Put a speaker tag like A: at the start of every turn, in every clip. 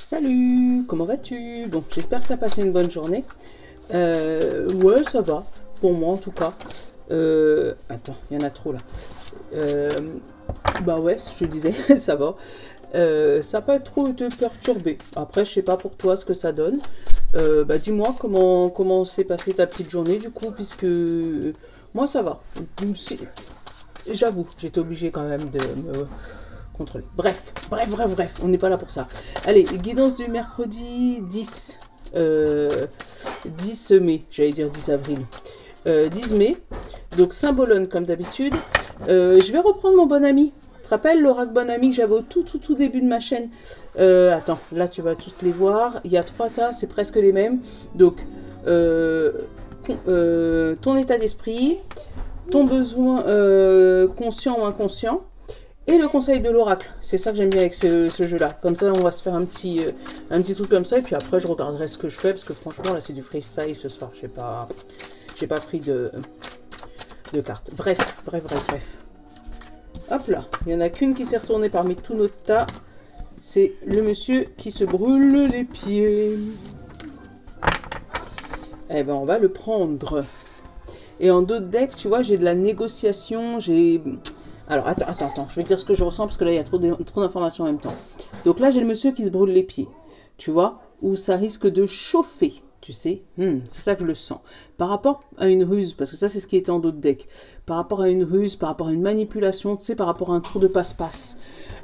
A: Salut, comment vas-tu? Bon, j'espère que tu as passé une bonne journée. Ouais, ça va, pour moi en tout cas. Attends, il y en a trop là. Bah ouais, je disais, ça va. Ça peut trop te perturber. Après, je sais pas pour toi ce que ça donne. Bah dis-moi comment s'est passée ta petite journée du coup, puisque moi ça va. J'avoue, j'étais obligée quand même de me contrôler. Bref, on n'est pas là pour ça. Allez, guidance du mercredi 10 mai, j'allais dire 10 avril. 10 mai, donc Saint-Bologne comme d'habitude. Je vais reprendre mon bon ami. Tu te rappelles l'oracle bon ami que j'avais au tout début de ma chaîne? Attends, là tu vas toutes les voir. Il y a 3 tas, c'est presque les mêmes. Donc, ton état d'esprit, ton besoin conscient ou inconscient, et le conseil de l'oracle. C'est ça que j'aime bien avec ce jeu-là. Comme ça, on va se faire un petit truc comme ça, et puis après, je regarderai ce que je fais, parce que franchement, là, c'est du freestyle ce soir. J'ai pas pris de cartes. Bref. Hop là, il n'y en a qu'une qui s'est retournée parmi tout notre tas. C'est le monsieur qui se brûle les pieds. Eh ben, on va le prendre. Et en d'autres decks, tu vois, j'ai de la négociation, j'ai... Alors, attends, je vais dire ce que je ressens, parce que là, il y a trop d'informations en même temps. Donc là, j'ai le monsieur qui se brûle les pieds, tu vois, où ça risque de chauffer, tu sais. C'est ça que je le sens. Par rapport à une ruse, parce que ça, c'est ce qui était en d'autres decks. Par rapport à une ruse, par rapport à une manipulation, tu sais, par rapport à un tour de passe-passe.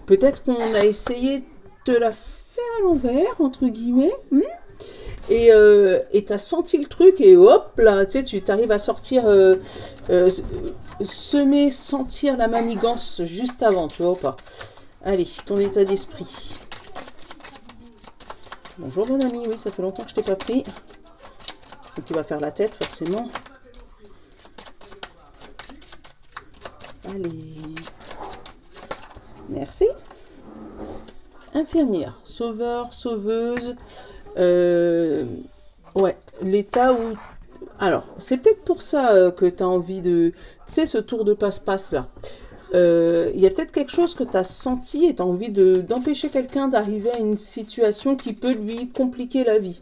A: Peut-être qu'on a essayé de la faire à l'envers, entre guillemets, et t'as senti le truc et hop là, tu sais, tu t'arrives à sortir, semer, sentir la manigance juste avant, tu vois ou pas? Allez, ton état d'esprit. Bonjour mon ami, oui, ça fait longtemps que je t'ai pas pris. Donc tu vas faire la tête forcément. Allez. Merci. Infirmière, sauveur, sauveuse. Ouais, l'état où... Alors, c'est peut-être pour ça que tu as envie de... Tu sais, ce tour de passe-passe là. Il y a peut-être quelque chose que tu as senti et tu as envie d'empêcher quelqu'un d'arriver à une situation qui peut lui compliquer la vie.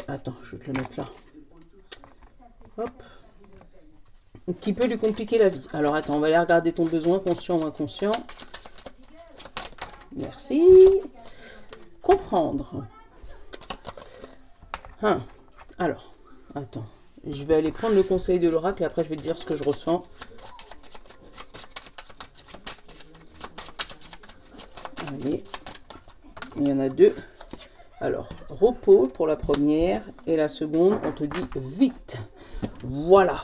A: Attends, je vais te le mettre là. Hop. Qui peut lui compliquer la vie. Alors, attends, on va aller regarder ton besoin, conscient ou inconscient. Merci. Comprendre. Alors, attends. Je vais aller prendre le conseil de l'oracle et après je vais te dire ce que je ressens. Allez. Il y en a 2. Alors, repos pour la première et la seconde, on te dit vite. Voilà.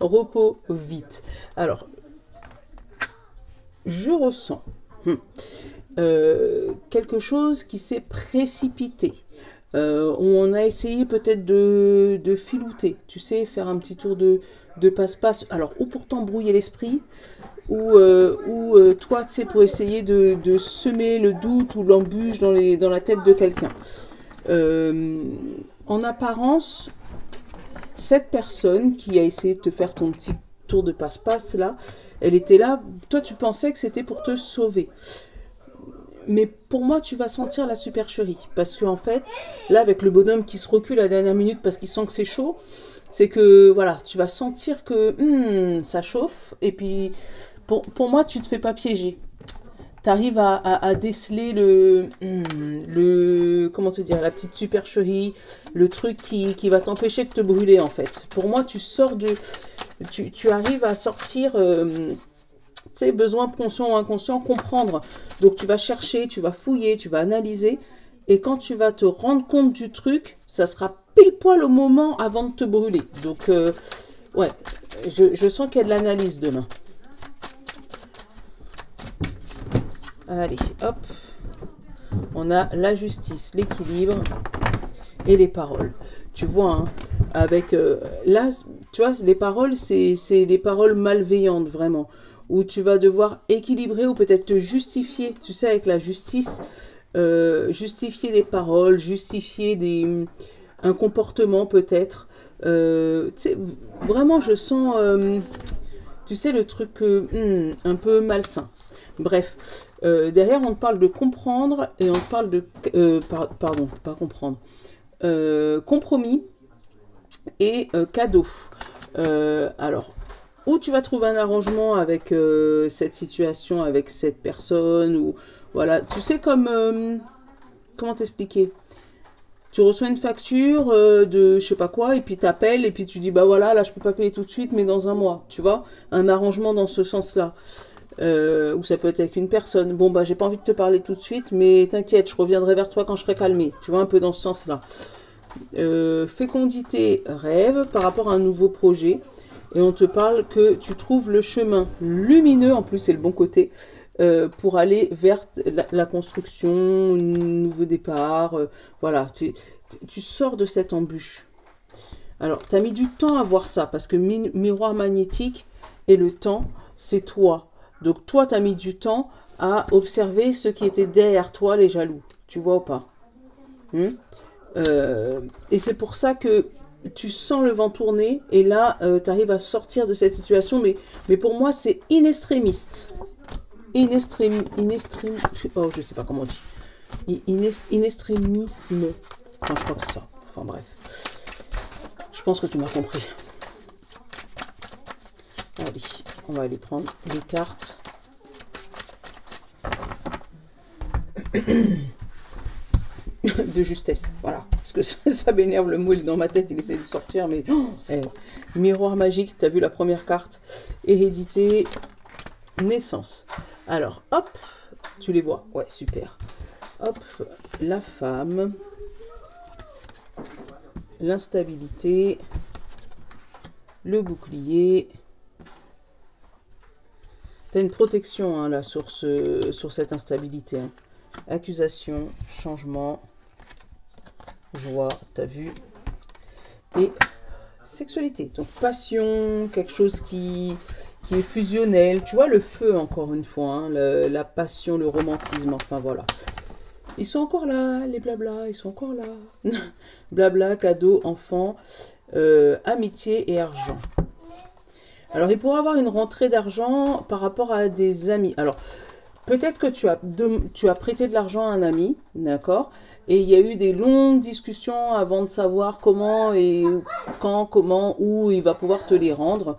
A: Repos vite. Alors, je ressens quelque chose qui s'est précipité. On a essayé peut-être de filouter, tu sais, faire un petit tour de passe-passe. Alors, ou pour t'embrouiller l'esprit, ou toi, tu sais, pour essayer de semer le doute ou l'embûche dans la tête de quelqu'un. En apparence, cette personne qui a essayé de te faire ton petit tour de passe-passe, là, elle était là, toi, tu pensais que c'était pour te sauver. Mais pour moi, tu vas sentir la supercherie. Parce qu'en fait, là, avec le bonhomme qui se recule à la dernière minute parce qu'il sent que c'est chaud, c'est que, voilà, tu vas sentir que ça chauffe. Et puis, pour moi, tu ne te fais pas piéger. Tu arrives à déceler comment te dire, la petite supercherie, le truc qui va t'empêcher de te brûler, en fait. Pour moi, tu sors de... Tu arrives à sortir... tu sais, besoin conscient ou inconscient, comprendre. Donc, tu vas chercher, tu vas fouiller, tu vas analyser. Et quand tu vas te rendre compte du truc, ça sera pile poil au moment avant de te brûler. Donc, ouais, je sens qu'il y a de l'analyse demain. Allez, hop. On a la justice, l'équilibre et les paroles. Tu vois, hein, avec... là, tu vois, les paroles, c'est des paroles malveillantes, vraiment. Où tu vas devoir équilibrer ou peut-être te justifier, tu sais, avec la justice, justifier des paroles, justifier un comportement peut-être. Tu sais, vraiment, je sens, tu sais, le truc un peu malsain. Bref, Derrière, on te parle de comprendre et on te parle de... pardon, pas comprendre. Compromis et cadeau. Alors, où tu vas trouver un arrangement avec cette situation, avec cette personne, ou voilà, tu sais comme... comment t'expliquer? Tu reçois une facture de je sais pas quoi, et puis t'appelles, et puis tu dis, bah voilà, là je peux pas payer tout de suite, mais dans un mois, tu vois? Un arrangement dans ce sens-là. Ou ça peut être avec une personne. Bon, bah j'ai pas envie de te parler tout de suite, mais t'inquiète, je reviendrai vers toi quand je serai calmée. Tu vois, un peu dans ce sens-là. Fécondité, rêve, par rapport à un nouveau projet. Et on te parle que tu trouves le chemin lumineux, en plus c'est le bon côté, pour aller vers la construction, un nouveau départ. Voilà, tu sors de cette embûche. Alors, tu as mis du temps à voir ça, parce que miroir magnétique et le temps, c'est toi. Donc, toi, tu as mis du temps à observer ce qui était derrière toi, les jaloux. Tu vois ou pas? Et c'est pour ça que tu sens le vent tourner, et là, tu arrives à sortir de cette situation. Mais pour moi, c'est inextrémiste. Oh, je sais pas comment on dit. Inextrémisme. Enfin, je crois que c'est ça. Enfin, bref. Je pense que tu m'as compris. Allez, on va aller prendre les cartes. De justesse, voilà. Parce que ça m'énerve, le mot, il est dans ma tête, il essaie de sortir, mais... Oh, miroir magique, tu as vu la première carte. Hérédité, naissance. Alors, hop, tu les vois. Ouais, super. Hop, la femme. L'instabilité. Le bouclier. Tu as une protection hein, là sur cette instabilité. Hein. Accusation, changement, joie, tu as vu. Et sexualité. Donc passion, quelque chose qui est fusionnel. Tu vois le feu encore une fois. Hein, la passion, le romantisme. Enfin voilà. Ils sont encore là, les blabla. Ils sont encore là. Blabla, cadeau, enfant, amitié et argent. Alors, il pourrait avoir une rentrée d'argent par rapport à des amis. Alors, peut-être que tu as prêté de l'argent à un ami, d'accord? Et il y a eu des longues discussions avant de savoir comment et quand, comment, où il va pouvoir te les rendre.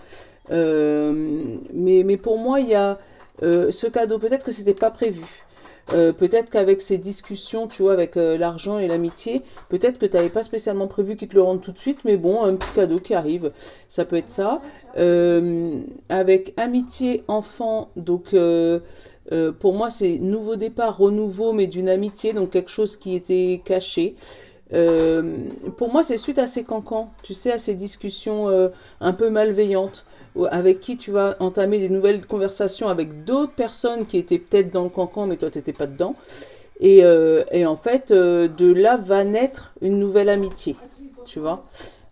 A: Mais pour moi, il y a ce cadeau. Peut-être que c'était pas prévu. Peut-être qu'avec ces discussions, tu vois, avec l'argent et l'amitié, peut-être que tu n'avais pas spécialement prévu qu'ils te le rendent tout de suite, mais bon, un petit cadeau qui arrive, ça peut être ça. Avec amitié, enfant, donc pour moi c'est nouveau départ, renouveau, mais d'une amitié, donc quelque chose qui était caché. Pour moi c'est suite à ces cancans, tu sais, à ces discussions un peu malveillantes, avec qui tu vas entamer des nouvelles conversations avec d'autres personnes qui étaient peut-être dans le cancan, mais toi, tu n'étais pas dedans. Et en fait, de là va naître une nouvelle amitié, tu vois.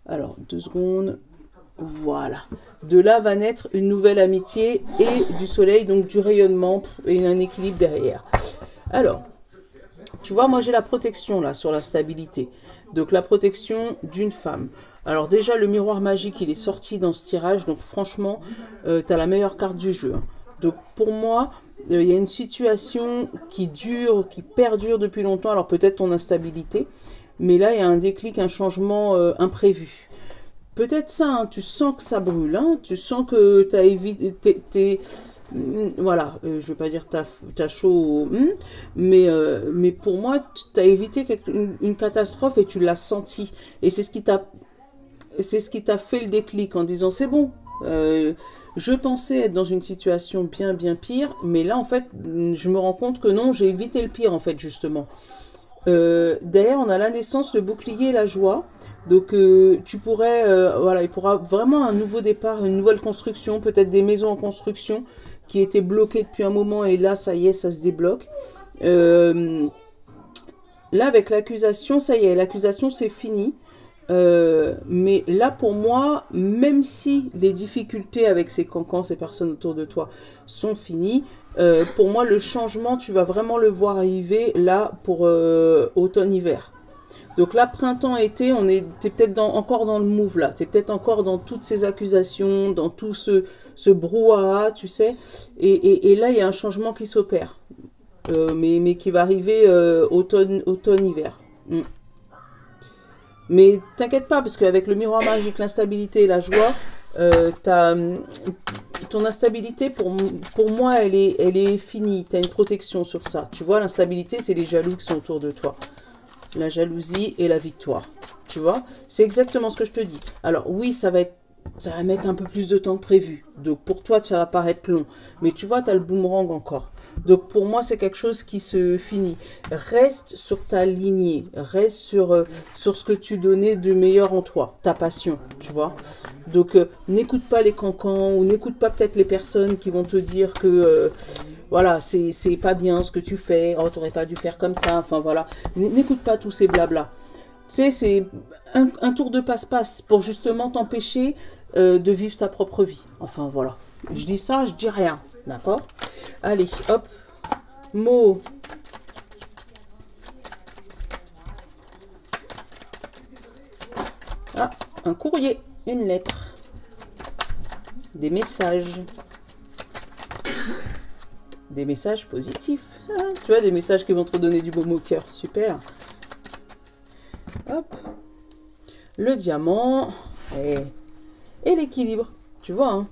A: Alors, 2 secondes, voilà. De là va naître une nouvelle amitié et du soleil, donc du rayonnement et un équilibre derrière. Alors, tu vois, moi, j'ai la protection, là, sur la stabilité. Donc, la protection d'une femme. Alors déjà, le miroir magique, il est sorti dans ce tirage. Donc franchement, tu as la meilleure carte du jeu. Donc pour moi, il y a une situation qui dure, qui perdure depuis longtemps. Alors peut-être ton instabilité. Mais là, il y a un déclic, un changement imprévu. Peut-être ça, hein, tu sens que ça brûle. Hein, tu sens que tu as évité... voilà, je ne veux pas dire t'as chaud, mais pour moi, tu as évité une catastrophe et tu l'as senti. Et c'est ce qui t'a fait le déclic en disant c'est bon, je pensais être dans une situation bien pire, mais là en fait je me rends compte que non, j'ai évité le pire en fait justement. Derrière on a la naissance, le bouclier et la joie, donc tu pourrais, voilà, il pourra vraiment un nouveau départ, une nouvelle construction, peut-être des maisons en construction qui étaient bloquées depuis un moment et là ça y est, ça se débloque. Là avec l'accusation, ça y est, l'accusation c'est fini. Mais là pour moi, même si les difficultés avec ces cancans, ces personnes autour de toi sont finies, pour moi le changement tu vas vraiment le voir arriver là pour automne-hiver. Donc là printemps-été, t'es peut-être encore dans le move là, t'es peut-être encore dans toutes ces accusations, dans tout ce brouhaha, tu sais, et là il y a un changement qui s'opère. mais qui va arriver automne-hiver. Mais t'inquiète pas, parce qu'avec le miroir magique, l'instabilité et la joie, ton instabilité, pour moi, elle est finie. Tu as une protection sur ça. Tu vois, l'instabilité, c'est les jaloux qui sont autour de toi. La jalousie et la victoire. Tu vois, c'est exactement ce que je te dis. Alors oui, ça va mettre un peu plus de temps que prévu. Donc pour toi, ça va paraître long. Mais tu vois, tu as le boomerang encore. Donc pour moi, c'est quelque chose qui se finit. Reste sur ta lignée. Reste sur ce que tu donnais de meilleur en toi. Ta passion, tu vois. Donc n'écoute pas les cancans ou n'écoute pas peut-être les personnes qui vont te dire que... voilà, c'est pas bien ce que tu fais. Oh, t'aurais pas dû faire comme ça. Enfin voilà. N'écoute pas tous ces blabla. Tu sais, c'est un tour de passe-passe pour justement t'empêcher de vivre ta propre vie. Enfin, voilà. Je dis ça, je dis rien. D'accord? Allez, hop. Mot. Ah, un courrier. Une lettre. Des messages. Des messages positifs. Ah, tu vois, des messages qui vont te donner du baume au cœur. Super. Hop. Le diamant et l'équilibre. Tu vois, hein.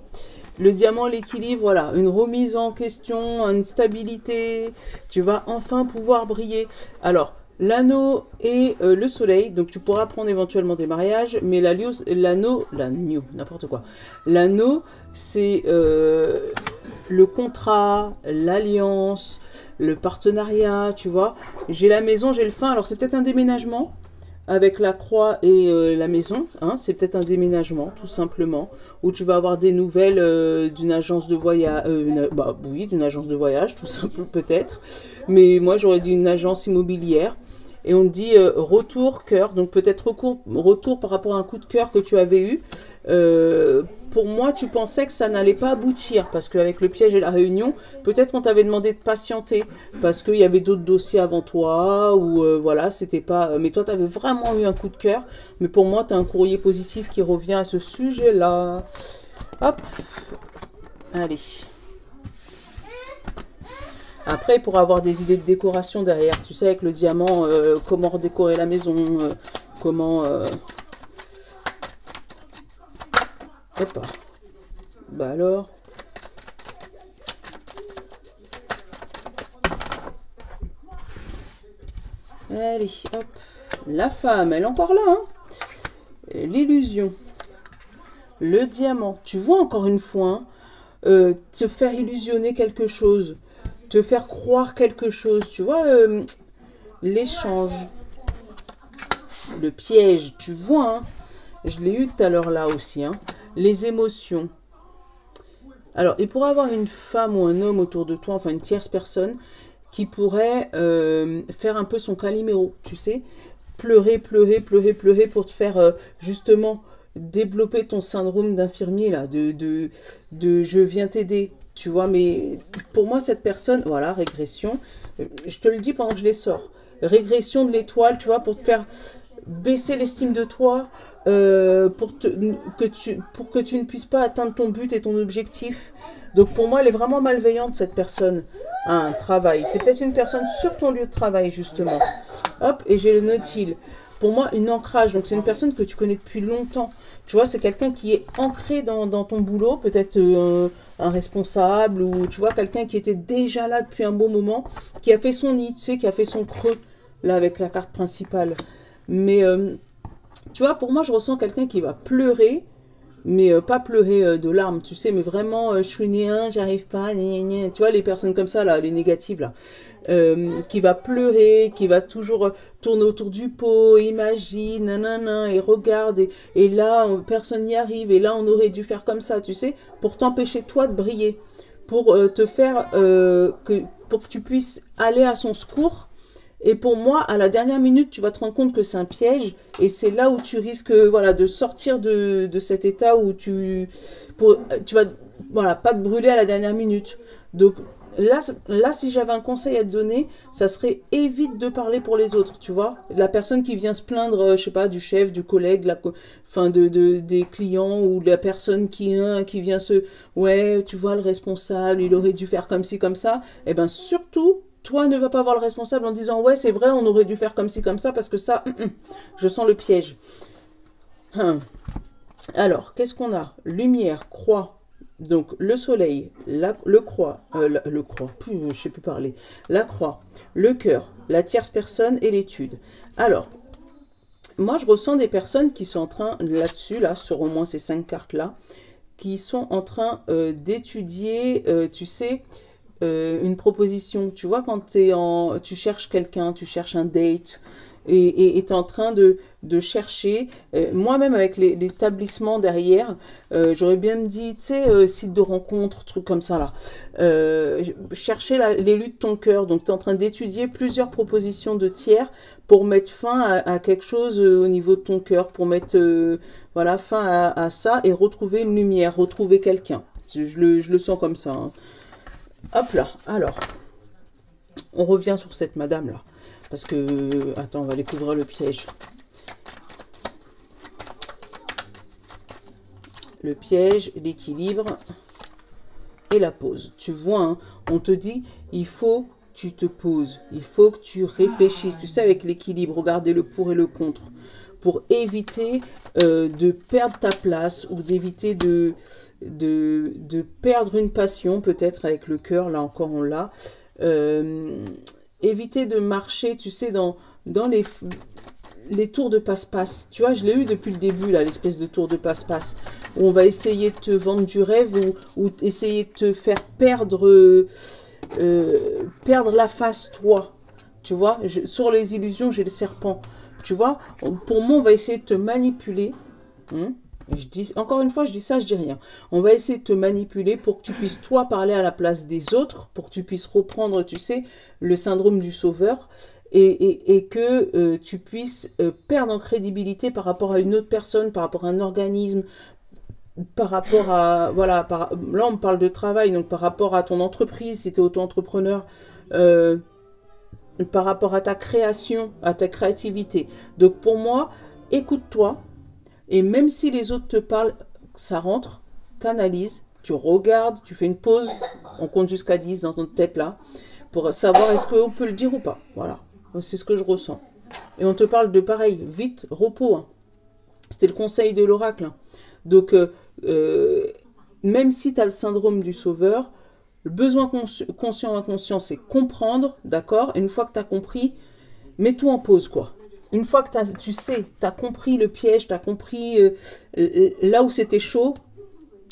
A: Le diamant, l'équilibre, voilà. Une remise en question, une stabilité. Tu vas enfin pouvoir briller. Alors, l'anneau et le soleil. Donc, tu pourras prendre éventuellement des mariages. Mais l'anneau, n'importe quoi. L'anneau, c'est le contrat, l'alliance, le partenariat, tu vois. J'ai la maison, j'ai le fin. Alors, c'est peut-être un déménagement. Avec la croix et la maison, hein, c'est peut-être un déménagement, tout simplement, où tu vas avoir des nouvelles d'une agence de voyage, oui, d'une agence de voyage, tout simple peut-être, mais moi j'aurais dit une agence immobilière, et on dit retour cœur, donc peut-être retour par rapport à un coup de cœur que tu avais eu. Pour moi, tu pensais que ça n'allait pas aboutir, parce qu'avec le piège et la réunion, peut-être on t'avait demandé de patienter, parce qu'il y avait d'autres dossiers avant toi, ou voilà, c'était pas... Mais toi, tu avais vraiment eu un coup de cœur, mais pour moi, tu as un courrier positif qui revient à ce sujet-là. Hop, allez. Après, pour avoir des idées de décoration derrière, tu sais, avec le diamant, comment redécorer la maison, comment... Hop. Bah alors... Allez, hop. La femme, elle est encore là, hein. L'illusion. Le diamant. Tu vois, encore une fois, hein, te faire illusionner quelque chose. Te faire croire quelque chose, tu vois, l'échange, le piège, tu vois, hein, je l'ai eu tout à l'heure là aussi, hein, les émotions. Alors, il pourrait avoir une femme ou un homme autour de toi, enfin une tierce personne, qui pourrait faire un peu son Calimero, tu sais, pleurer, pleurer, pleurer, pleurer pour te faire justement développer ton syndrome d'infirmier là, de je viens t'aider. Tu vois, mais pour moi, cette personne, voilà, régression, je te le dis pendant que je les sors, régression de l'étoile, tu vois, pour te faire baisser l'estime de toi, pour que tu ne puisses pas atteindre ton but et ton objectif. Donc pour moi, elle est vraiment malveillante, cette personne. Un travail, c'est peut-être une personne sur ton lieu de travail, justement. Hop, et j'ai le nautile. Pour moi, une ancrage, donc c'est une personne que tu connais depuis longtemps. Tu vois, c'est quelqu'un qui est ancré dans ton boulot, peut-être un responsable, ou tu vois, quelqu'un qui était déjà là depuis un bon moment, qui a fait son nid, tu sais, qui a fait son creux, là, avec la carte principale. Mais, tu vois, pour moi, je ressens quelqu'un qui va pleurer, mais pas pleurer de larmes, tu sais, mais vraiment, je suis néant, j'arrive pas, gna, gna, gna. Tu vois, les personnes comme ça, là, les négatives, là. Qui va pleurer, qui va toujours tourner autour du pot, imagine, nanana, et regarde, et là, personne n'y arrive, et là, on aurait dû faire comme ça, tu sais, pour t'empêcher, toi, de briller, pour te faire, pour que tu puisses aller à son secours. Et pour moi, à la dernière minute, tu vas te rendre compte que c'est un piège, et c'est là où tu risques, voilà, de sortir de cet état où tu vas, voilà, pas te brûler à la dernière minute. Donc, là, si j'avais un conseil à te donner, ça serait évite de parler pour les autres, tu vois. La personne qui vient se plaindre, je sais pas, du chef, du collègue, enfin des clients, ou la personne qui vient ouais, tu vois, le responsable, il aurait dû faire comme ci, comme ça. Eh ben surtout, toi ne vas pas voir le responsable en disant ouais c'est vrai on aurait dû faire comme ci comme ça parce que ça je sens le piège. Alors qu'est-ce qu'on a? Lumière, croix, donc le soleil, le croix, je sais plus parler, la croix, le cœur, la tierce personne et l'étude. Alors moi je ressens des personnes qui sont en train là-dessus là sur au moins ces 5 cartes là qui sont en train d'étudier tu sais une proposition. Tu vois, quand tu cherches quelqu'un, tu cherches un date, et tu es en train de chercher, moi-même avec l'établissement derrière, j'aurais bien me dit, tu sais, site de rencontre, truc comme ça là, chercher l'élu de ton cœur, donc tu es en train d'étudier plusieurs propositions de tiers pour mettre fin à quelque chose au niveau de ton cœur, pour mettre voilà, fin à ça et retrouver une lumière, retrouver quelqu'un. Je le sens comme ça, hein. Hop là, alors, on revient sur cette madame-là. Parce que, attends, on va aller couvrir le piège. Le piège, l'équilibre et la pause. Tu vois, hein, on te dit, il faut que tu te poses, il faut que tu réfléchisses. Tu sais, avec l'équilibre, regarder le pour et le contre. Pour éviter de perdre ta place ou d'éviter de perdre une passion, peut-être avec le cœur, là encore on l'a. Éviter de marcher, tu sais, dans les tours de passe-passe. Tu vois, je l'ai eu depuis le début, là, l'espèce de tour de passe-passe, où on va essayer de te vendre du rêve ou essayer de te faire perdre la face, toi. Tu vois, sur les illusions, j'ai le serpent. Tu vois, pour moi, on va essayer de te manipuler. Je dis, encore une fois, je dis ça, je dis rien. On va essayer de te manipuler pour que tu puisses, toi, parler à la place des autres, pour que tu puisses reprendre, tu sais, le syndrome du sauveur, et que tu puisses perdre en crédibilité par rapport à une autre personne, par rapport à un organisme, par rapport à... Voilà, là, on parle de travail, donc par rapport à ton entreprise, si tu es auto-entrepreneur, par rapport à ta création, à ta créativité. Donc pour moi, écoute-toi, et même si les autres te parlent, ça rentre, t'analyses, tu regardes, tu fais une pause, on compte jusqu'à 10 dans notre tête là, pour savoir est-ce qu'on peut le dire ou pas. Voilà, c'est ce que je ressens. Et on te parle de pareil, vite, repos. Hein. C'était le conseil de l'oracle. Hein. Donc, même si tu as le syndrome du sauveur, le besoin conscient ou inconscient, c'est comprendre, d'accord? Et une fois que tu as compris, mets tout en pause, quoi. Une fois que tu sais, tu as compris le piège, tu as compris là où c'était chaud,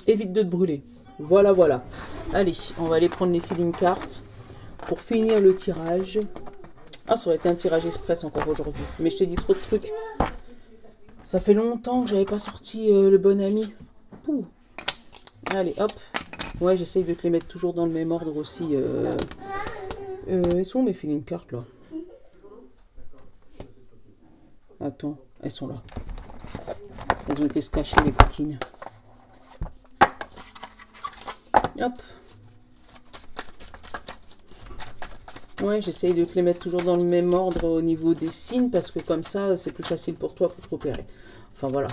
A: évite de te brûler. Voilà, voilà. Allez, on va aller prendre les feeling cards pour finir le tirage. Ah, ça aurait été un tirage express encore aujourd'hui. Mais je t'ai dit trop de trucs. Ça fait longtemps que j'avais pas sorti le bon ami. Pouh. Allez, hop. Ouais, j'essaye de te les mettre toujours dans le même ordre aussi. Ils sont mes feeling cards là. Attends, elles sont là. Elles ont été se cacher les coquines. Hop. Ouais, j'essaye de te les mettre toujours dans le même ordre au niveau des signes parce que comme ça, c'est plus facile pour toi pour te repérer. Enfin voilà.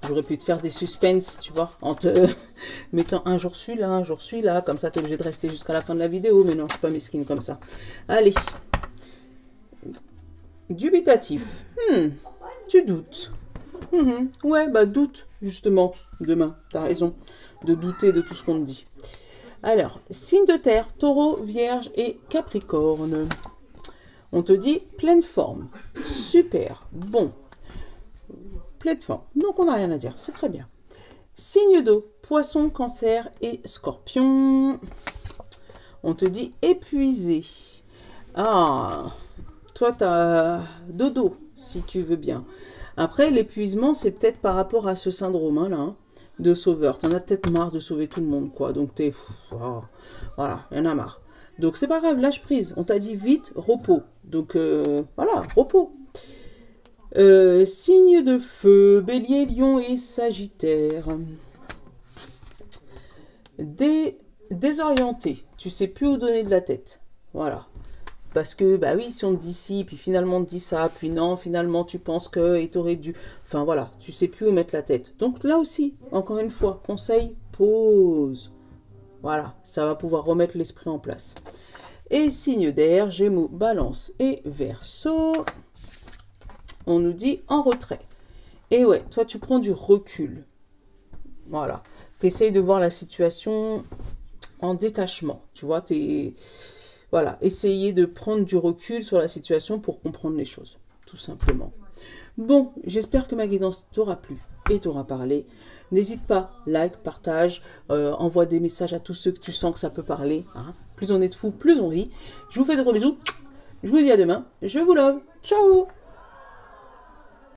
A: J'aurais pu te faire des suspens, tu vois, en te mettant un jour celui-là, un jour celui-là. Comme ça, tu es obligé de rester jusqu'à la fin de la vidéo. Mais non, je suis pas mesquine comme ça. Allez. Dubitatif. Tu doutes. Ouais, bah doute, justement, demain. Tu as raison de douter de tout ce qu'on te dit. Alors, signe de terre, taureau, vierge et capricorne. On te dit pleine forme. Super, bon. Pleine forme. Donc, on n'a rien à dire. C'est très bien. Signe d'eau, poisson, cancer et scorpion. On te dit épuisé. Ah, toi, tu as dodo, si tu veux bien. Après, l'épuisement, c'est peut-être par rapport à ce syndrome, hein, là, hein, de sauveur. Tu en as peut-être marre de sauver tout le monde, quoi. Donc, t'es... Oh, voilà, il y en a marre. Donc, c'est pas grave, lâche prise. On t'a dit vite, repos. Donc, voilà, repos. Signe de feu, bélier, lion et sagittaire. Désorienté. Tu sais plus où donner de la tête. Voilà. Parce que, bah oui, si on te dit ci, puis finalement on te dit ça, puis non, finalement tu penses que, et t'aurais dû... Enfin voilà, tu sais plus où mettre la tête. Donc là aussi, encore une fois, conseil, pause. Voilà, ça va pouvoir remettre l'esprit en place. Et signe d'air, Gémeaux, Balance et Verseau. On nous dit en retrait. Et ouais, toi, tu prends du recul. Voilà. Tu essayes de voir la situation en détachement. Tu vois, voilà, essayer de prendre du recul sur la situation pour comprendre les choses, tout simplement. Bon, j'espère que ma guidance t'aura plu et t'aura parlé. N'hésite pas, like, partage, envoie des messages à tous ceux que tu sens que ça peut parler. Hein. Plus on est de fous, plus on rit. Je vous fais de gros bisous. Je vous dis à demain. Je vous love. Ciao.